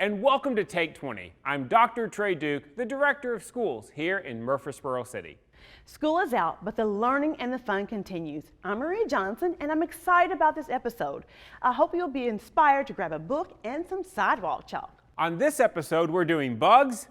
and welcome to Take 20. I'm Dr. Trey Duke, the Director of Schools here in Murfreesboro City. School is out, but the learning and the fun continues. I'm Maria Johnson, and I'm excited about this episode. I hope you'll be inspired to grab a book and some sidewalk chalk. On this episode, we're doing bugs,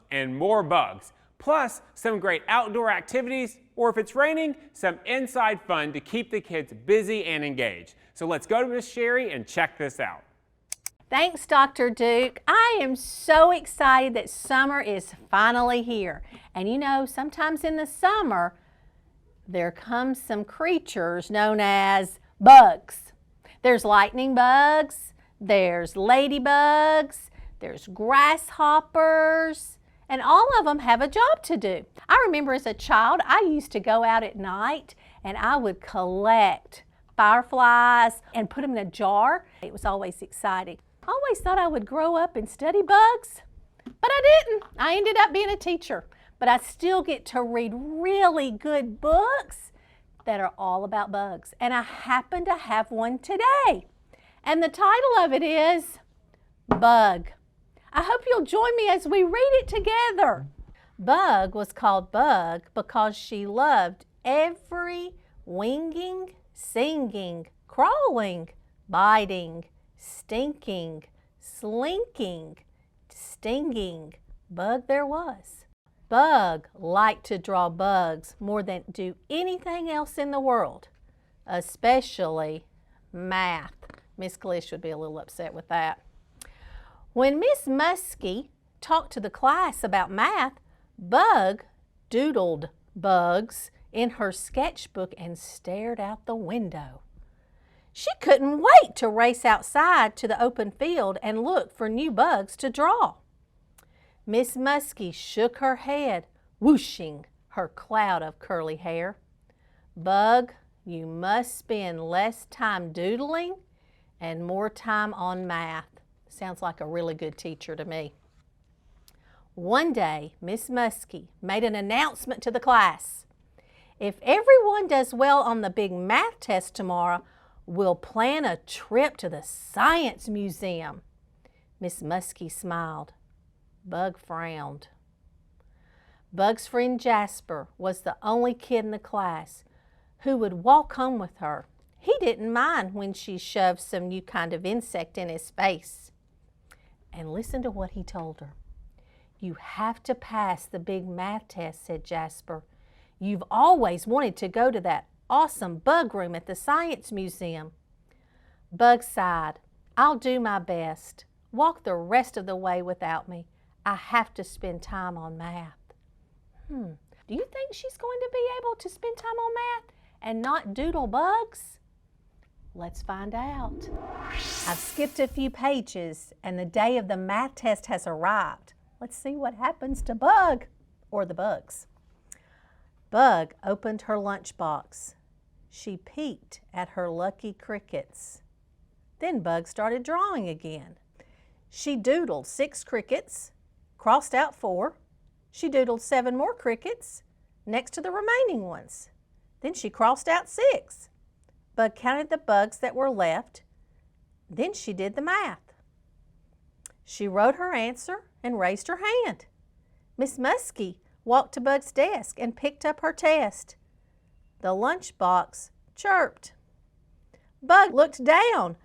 and more bugs, plus some great outdoor activities, or if it's raining, some inside fun to keep the kids busy and engaged. So let's go to Miss Sherry and check this out. Thanks, Dr. Duke. I am so excited that summer is finally here. And you know, sometimes in the summer, there comes some creatures known as bugs. There's lightning bugs, there's ladybugs, there's grasshoppers, and all of them have a job to do. I remember as a child, I used to go out at night and I would collect fireflies and put them in a jar. It was always exciting. I always thought I would grow up and study bugs, but I didn't. I ended up being a teacher, but I still get to read really good books that are all about bugs, and I happen to have one today. And the title of it is Bug. I hope you'll join me as we read it together. Bug was called Bug because she loved every winging, singing, crawling, biting, stinking, slinking, stinging bug there was. Bug liked to draw bugs more than do anything else in the world, especially math. Miss Glish would be a little upset with that. When Miss Muskie talked to the class about math, Bug doodled bugs in her sketchbook and stared out the window. She couldn't wait to race outside to the open field and look for new bugs to draw. Miss Muskie shook her head, whooshing her cloud of curly hair. Bug, you must spend less time doodling and more time on math. Sounds like a really good teacher to me. One day, Miss Muskie made an announcement to the class. If everyone does well on the big math test tomorrow, we'll plan a trip to the Science Museum. Miss Muskie smiled. Bug frowned. Bug's friend Jasper was the only kid in the class who would walk home with her. He didn't mind when she shoved some new kind of insect in his face. And listen to what he told her. You have to pass the big math test, said Jasper. You've always wanted to go to that awesome bug room at the Science Museum. Bug sighed. I'll do my best. Walk the rest of the way without me. I have to spend time on math. Do you think she's going to be able to spend time on math and not doodle bugs? Let's find out. I've skipped a few pages and the day of the math test has arrived. Let's see what happens to Bug, or the bugs. Bug opened her lunchbox. She peeked at her lucky crickets. Then Bug started drawing again. She doodled 6 crickets, crossed out 4. She doodled 7 more crickets next to the remaining ones. Then she crossed out 6. Bug counted the bugs that were left. Then she did the math. She wrote her answer and raised her hand. Miss Muskie walked to Bug's desk and picked up her test. The lunchbox chirped. Bug looked down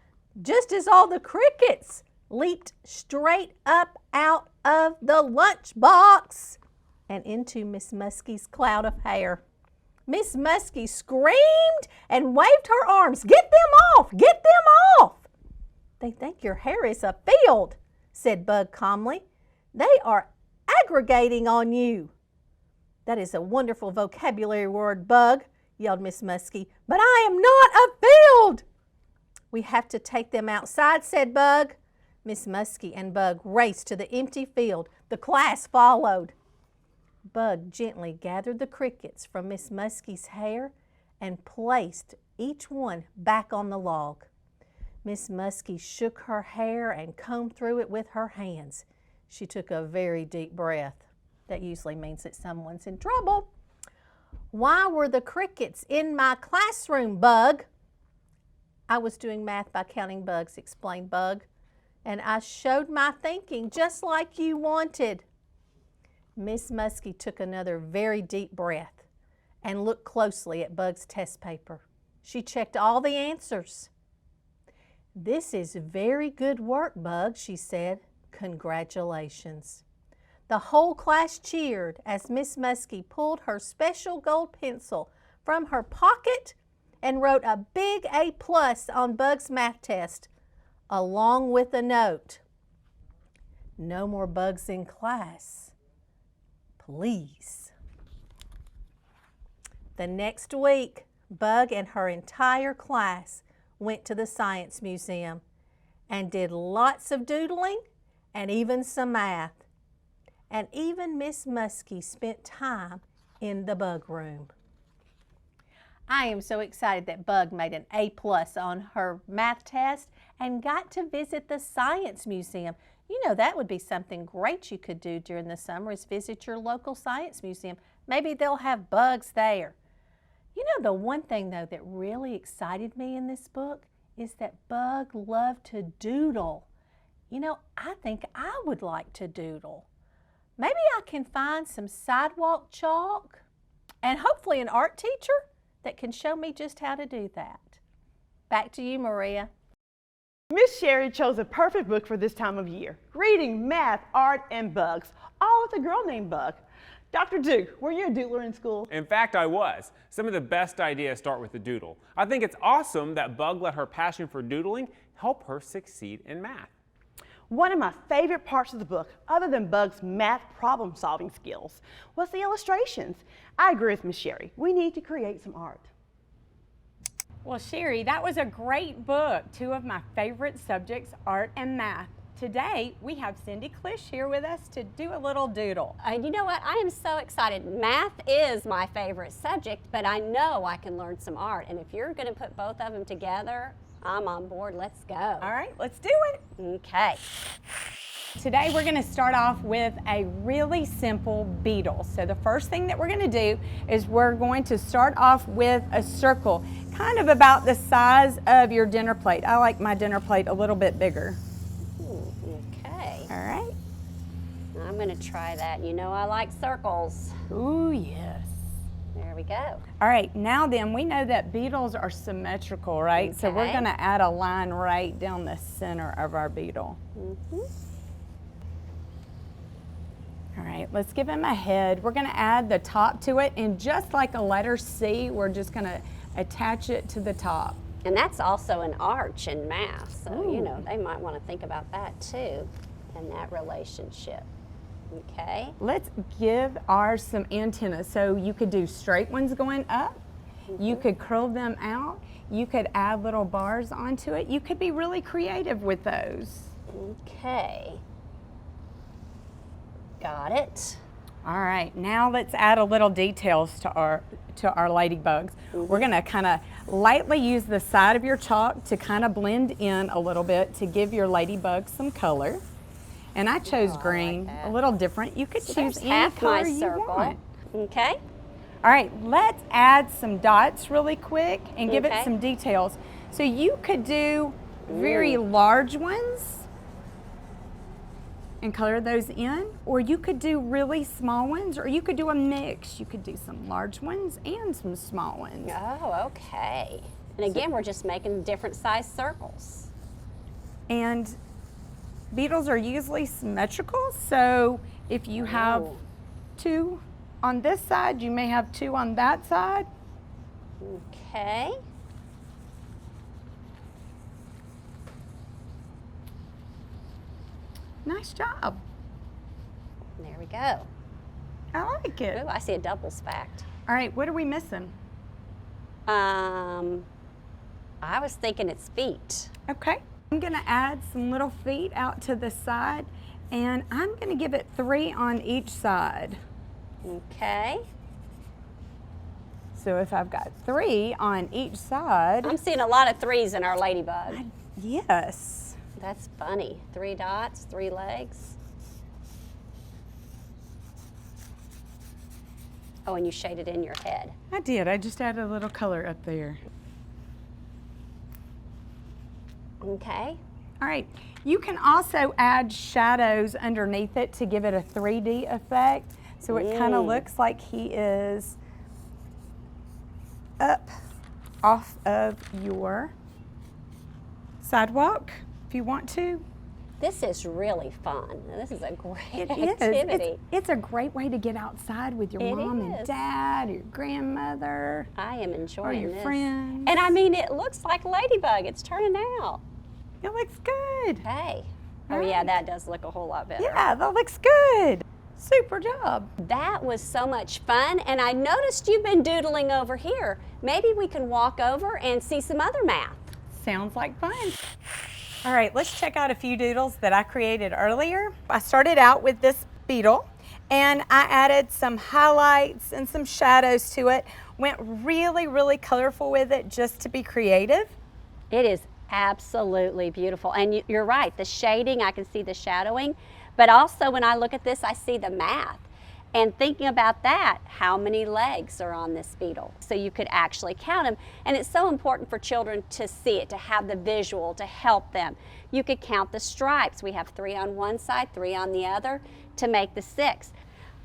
just as all the crickets leaped straight up out of the lunchbox and into Miss Muskie's cloud of hair. Miss Muskie screamed and waved her arms. Get them off! Get them off! They think your hair is a field, said Bug calmly. They are aggregating on you. That is a wonderful vocabulary word, Bug, yelled Miss Muskie, but I am not a field. We have to take them outside, said Bug. Miss Muskie and Bug raced to the empty field. The class followed. Bug gently gathered the crickets from Miss Muskie's hair and placed each one back on the log. Miss Muskie shook her hair and combed through it with her hands. She took a very deep breath. That usually means that someone's in trouble. Why were the crickets in my classroom, Bug? I was doing math by counting bugs, explained Bug. and I showed my thinking just like you wanted. Miss Muskie took another very deep breath and looked closely at Bug's test paper. She checked all the answers. "This is very good work, Bug," she said. "Congratulations." The whole class cheered as Miss Muskie pulled her special gold pencil from her pocket and wrote a big A+ on Bug's math test, along with a note. "No more bugs in class, please." The next week, Bug and her entire class went to the Science Museum and did lots of doodling and even some math. And even Miss Muskie spent time in the bug room. I am so excited that Bug made an A+ on her math test and got to visit the Science Museum. You know, that would be something great you could do during the summer, is visit your local science museum. Maybe they'll have bugs there. You know, the one thing, though, that really excited me in this book is that Bug loved to doodle. You know, I think I would like to doodle. Maybe I can find some sidewalk chalk and hopefully an art teacher that can show me just how to do that. Back to you, Maria. Miss Sherry chose a perfect book for this time of year. Reading, math, art, and bugs, all with a girl named Bug. Dr. Duke, were you a doodler in school? In fact, I was. Some of the best ideas start with the doodle. I think it's awesome that Bug let her passion for doodling help her succeed in math. One of my favorite parts of the book, other than Bug's math problem-solving skills, was the illustrations. I agree with Miss Sherry. We need to create some art. Well, Sherry, that was a great book. Two of my favorite subjects, art and math. Today, we have Cindy Clish here with us to do a little doodle. And you know what? I am so excited. Math is my favorite subject, but I know I can learn some art. And if you're going to put both of them together, I'm on board. Let's go. All right, let's do it. Okay. Today, we're going to start off with a really simple beetle. So the first thing that we're going to do is we're going to start off with a circle, kind of about the size of your dinner plate. I like my dinner plate a little bit bigger. Okay. All right. I'm going to try that. You know I like circles. Ooh, yes. There we go. All right, now then, we know that beetles are symmetrical, right? So we're Okay. going to add a line right down the center of our beetle. All right, let's give him a head. We're going to add the top to it, and just like a letter C, we're just going to attach it to the top. And that's also an arch in math. So, you know, Ooh. they might want to think about that too, and that relationship. Okay. Let's give ours some antennas. So you could do straight ones going up. You could curl them out. You could add little bars onto it. You could be really creative with those. Okay. Got it. All right, now let's add a little details to our ladybugs. We're gonna kind of lightly use the side of your chalk to kind of blend in a little bit to give your ladybug some color. And I chose green, that. a little different. You could choose There's any half color my you circle. want. Okay. All right, let's add some dots really quick and give it Okay. some details. So you could do very large ones and color those in, or you could do really small ones, or you could do a mix. You could do some large ones and some small ones. Oh, okay. And again, we're just making different size circles. And beetles are usually symmetrical, so if you have Oh. two on this side, you may have two on that side. Okay. Nice job. There we go. I like it. Ooh, I see a double spacked. All right, what are we missing? I was thinking it's feet. Okay. I'm gonna add some little feet out to the side, and I'm gonna give it 3 on each side. Okay. So if I've got 3 on each side, I'm seeing a lot of 3s in our ladybug. yes. That's funny. 3 dots, 3 legs. Oh, and you shaded in your head. I did, I just added a little color up there. Okay. All right, you can also add shadows underneath it to give it a 3D effect. So it kind of looks like he is up off of your sidewalk if you want to. This is really fun. This is a great It activity. is. It's a great way to get outside with your mom and dad, your grandmother. I am Or enjoying your this. friends. And I mean, it looks like Ladybug. It's turning out. It looks good. Hey. Oh yeah, that does look a whole lot better. Yeah, that looks good. Super job. That was so much fun, and I noticed you've been doodling over here. Maybe we can walk over and see some other math. Sounds like fun. All right, let's check out a few doodles that I created earlier. I started out with this beetle, and I added some highlights and some shadows to it. Went really, really colorful with it just to be creative. It is absolutely beautiful, and you're right, the shading, I can see the shadowing, but also when I look at this, I see the math. And thinking about that, how many legs are on this beetle? So you could actually count them. And it's so important for children to see it, to have the visual, to help them. You could count the stripes. We have 3 on one side, 3 on the other to make the 6.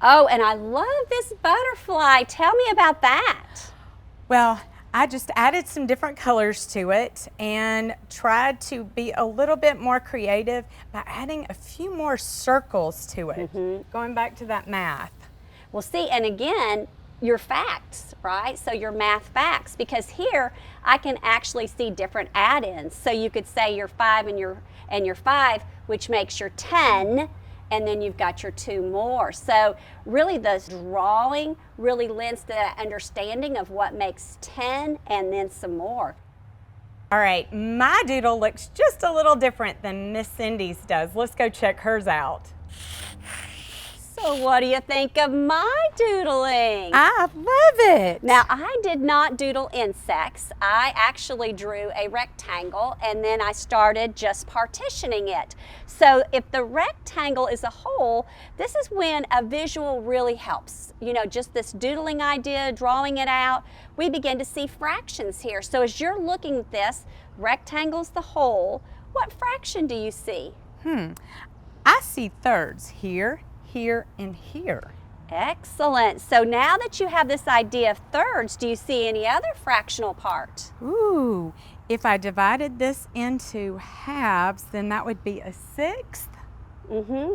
Oh, and I love this butterfly. Tell me about that. Well, I just added some different colors to it and tried to be a little bit more creative by adding a few more circles to it, going back to that math. Well, see, and again, your facts, right? So your math facts, because here I can actually see different add-ins. So you could say your 5 and your 5, which makes your 10, and then you've got your 2 more. So really the drawing really lends to that understanding of what makes 10 and then some more. All right, my doodle looks just a little different than Miss Cindy's does. Let's go check hers out. So what do you think of my doodling? I love it. Now, I did not doodle insects. I actually drew a rectangle and then I started just partitioning it. So if the rectangle is a hole, this is when a visual really helps. You know, just this doodling idea, drawing it out, we begin to see fractions here. So as you're looking at this, rectangle's the hole. What fraction do you see? I see thirds here, here, and here. Excellent. So now that you have this idea of thirds, do you see any other fractional part? Ooh, if I divided this into halves, then that would be a 1/6.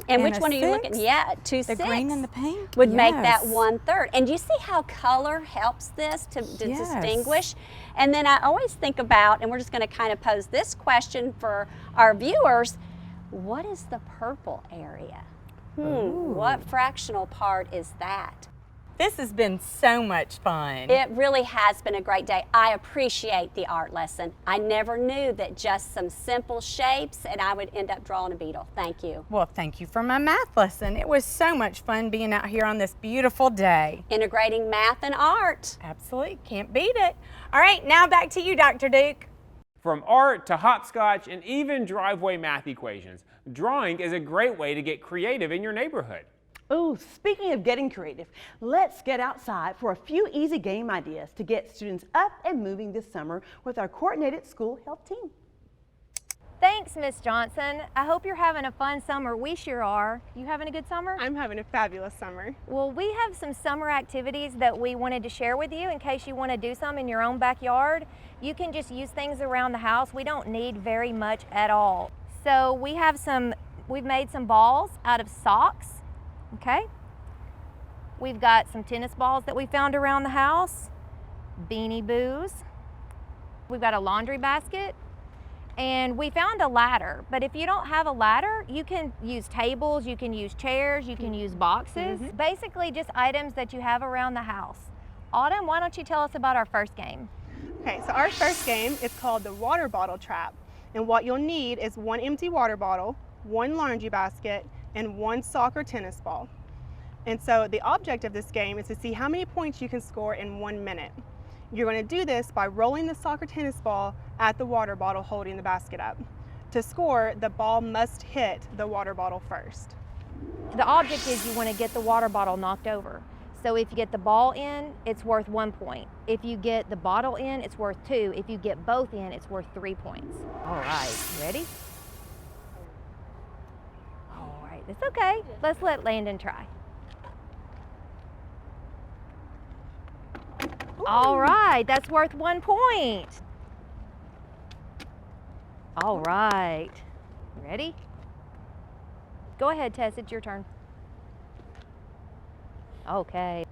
And which a one are you looking? 6? Yeah, 2 The 6 green and the pink? would make that Yes. 1/3. And do you see how color helps this to Yes. distinguish? And then I always think about, and we're just going to kind of pose this question for our viewers, what is the purple area? What fractional part is that? This has been so much fun. It really has been a great day. I appreciate the art lesson. I never knew that just some simple shapes and I would end up drawing a beetle. Thank you. Well, thank you for my math lesson. It was so much fun being out here on this beautiful day. Integrating math and art. Absolutely, can't beat it. All right, now back to you, Dr. Duke. From art to hopscotch and even driveway math equations, drawing is a great way to get creative in your neighborhood. Ooh, speaking of getting creative, let's get outside for a few easy game ideas to get students up and moving this summer with our coordinated school health team. Thanks, Miss Johnson. I hope you're having a fun summer. We sure are. You having a good summer? I'm having a fabulous summer. Well, we have some summer activities that we wanted to share with you in case you want to do some in your own backyard. You can just use things around the house. We don't need very much at all. So we've made some balls out of socks, okay? We've got some tennis balls that we found around the house, beanie boos. We've got a laundry basket. And we found a ladder, but if you don't have a ladder, you can use tables, you can use chairs, you can use boxes. Basically just items that you have around the house. Autumn, why don't you tell us about our first game? Okay, so our first game is called the water bottle trap. And what you'll need is 1 empty water bottle, 1 laundry basket, and 1 sock or tennis ball. And so the object of this game is to see how many points you can score in 1 minute. You're going to do this by rolling the sock or tennis ball at the water bottle holding the basket up. To score, the ball must hit the water bottle first. The object is you want to get the water bottle knocked over. So if you get the ball in, it's worth 1 point. If you get the bottle in, it's worth 2. If you get both in, it's worth 3 points. All right, ready? It's okay. Let's let Landon try. All right, that's worth 1 point. All right. Ready? Go ahead, Tess, it's your turn. Okay.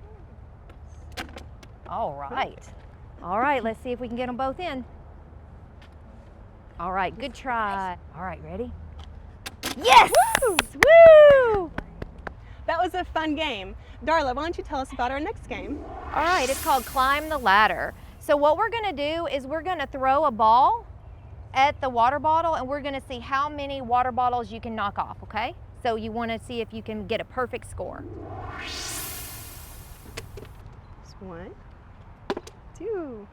All right. All right, let's see if we can get them both in. All right, good try. All right, ready? Yes! Woo! Woo! That was a fun game. Darla, why don't you tell us about our next game? All right, it's called Climb the Ladder. So what we're gonna do is we're gonna throw a ball at the water bottle and we're gonna see how many water bottles you can knock off, okay? So you wanna see if you can get a perfect score. It's 1, 2.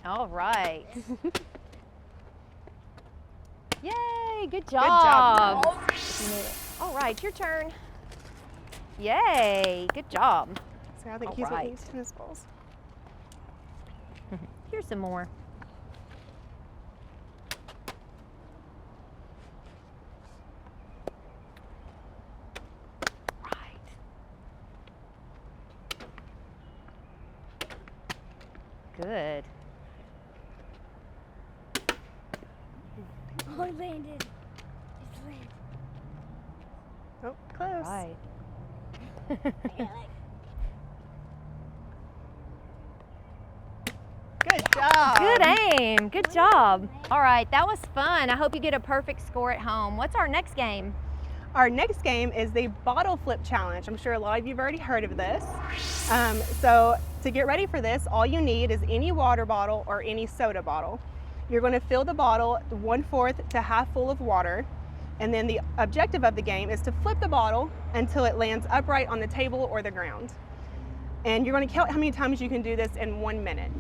All right. Yay, good job. job. All right, your turn. Yay, good job. So I think All he's right. with these tennis balls. Here's some more. Right. Good. Oh, it landed. It's landed. Oh, close. Right. Good job. Good aim. Good job. All right, that was fun. I hope you get a perfect score at home. What's our next game? Our next game is the bottle flip challenge. I'm sure a lot of you have already heard of this. So to get ready for this, all you need is any water bottle or any soda bottle. You're going to fill the bottle 1/4 to half full of water. And then the objective of the game is to flip the bottle until it lands upright on the table or the ground. And you're going to count how many times you can do this in 1 minute.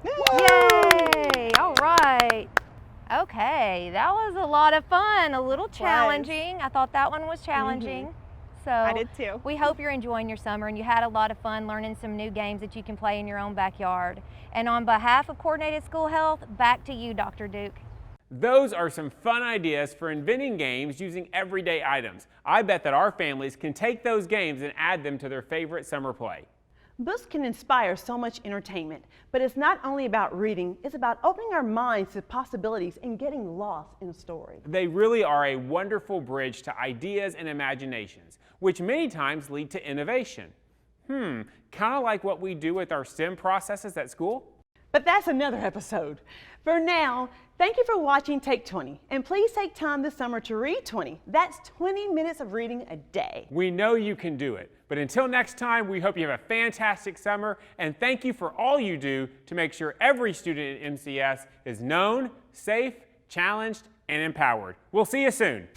Yay! All right. Okay, that was a lot of fun. A little challenging. I thought that one was challenging. So I did too. We hope you're enjoying your summer and you had a lot of fun learning some new games that you can play in your own backyard. And on behalf of Coordinated School Health, back to you, Dr. Duke. Those are some fun ideas for inventing games using everyday items. I bet that our families can take those games and add them to their favorite summer play. Books can inspire so much entertainment, but it's not only about reading, it's about opening our minds to possibilities and getting lost in a story. They really are a wonderful bridge to ideas and imaginations, which many times lead to innovation. Kind of like what we do with our STEM processes at school? But that's another episode. For now, thank you for watching Take 20, and please take time this summer to read 20. That's 20 minutes of reading a day. We know you can do it. But until next time, we hope you have a fantastic summer, and thank you for all you do to make sure every student at MCS is known, safe, challenged, and empowered. We'll see you soon.